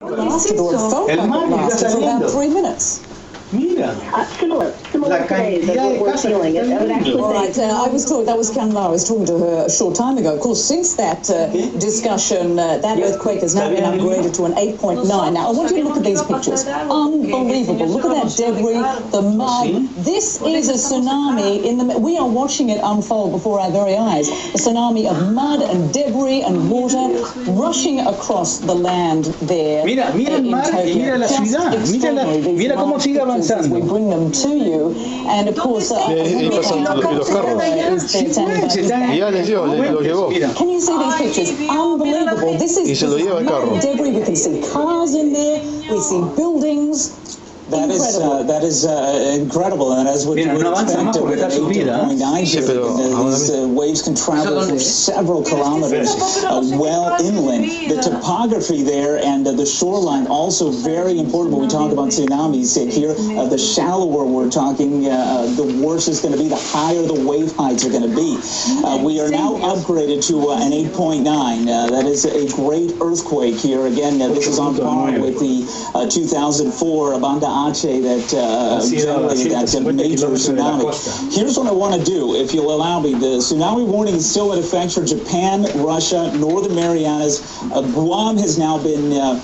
El mar que está saliendo. Mira, la cantidad de casas que están viendo. Right, I was talking to her a short time ago. Of course, since that discussion, that earthquake has now been upgraded to an 8.9. Now, I want you to look at these pictures. Unbelievable. Look at that debris, the mud. This is a tsunami. We are watching it unfold before our very eyes. A tsunami of mud and debris and water rushing across the land there. Mira el mar y mira la ciudad. Mira cómo sigue avanzando. We bring them to you, and of course, Can you see these pictures? Unbelievable. This is debris. We can see cars in there. We see buildings. That is incredible, and as would you expect, these waves can travel for several kilometers well inland. The topography there and the shoreline also very important when we talk about tsunamis here. The shallower we're talking, the worse it's going to be, the higher the wave heights are going to be. We are now upgraded to an 8.9. That is a great earthquake here. Again, this is on par with the 2004 Banda Aceh that generated that major tsunami. Here's what I want to do, if you'll allow me. The tsunami warning is still in effect for Japan, Russia, Northern Marianas. Guam has now been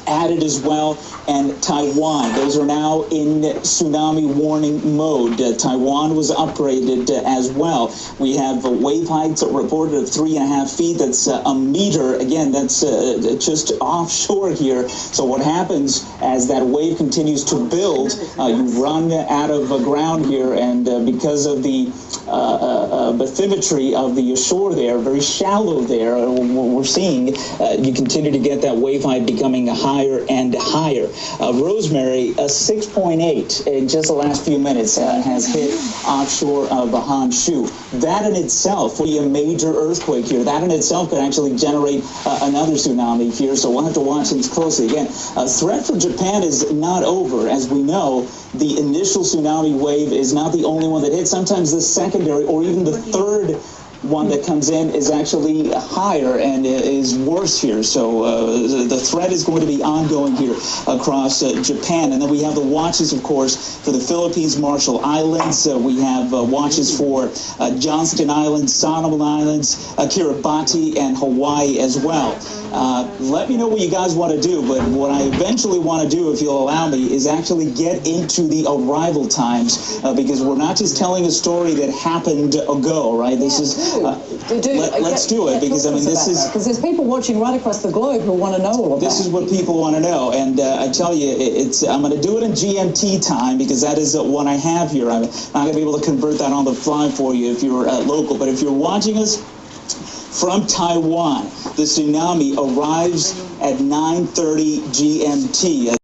added as well, and Taiwan. Those are now in tsunami warning mode. Taiwan was upgraded as well. We have wave heights reported of 3.5 feet. That's a meter. Again, that's just offshore here. So what happens as that wave continues to build, you run out of ground here, and because of the bathymetry of the shore there, very shallow there, we're seeing you continue to get that wave height becoming higher and higher. Rosemary, a 6.8 in just the last few minutes has hit offshore of Honshu. That in itself would be a major earthquake here. That in itself could actually generate another tsunami here, so we'll have to watch things closely. Again, a threat for Japan is not over. As we know, the initial tsunami wave is not the only one that hits. Sometimes the secondary or even the third one that comes in is actually higher and is worse here. So the threat is going to be ongoing here across Japan. And then we have the watches, of course, for the Philippines, Marshall Islands. We have watches for Johnston Island, Solomon Islands, Kiribati, and Hawaii as well. Let me know what you guys want to do, but what I eventually want to do, if you'll allow me, is actually get into the arrival times, because we're not just telling a story that happened ago, right? This is let's do it, because I mean this is because there's people watching right across the globe who want to know all of this. Is what people want to know, and I tell you, I'm going to do it in GMT time because that is what I have here. I'm not going to be able to convert that on the fly for you if you're local, but if you're watching us from Taiwan, the tsunami arrives at 9:30 GMT.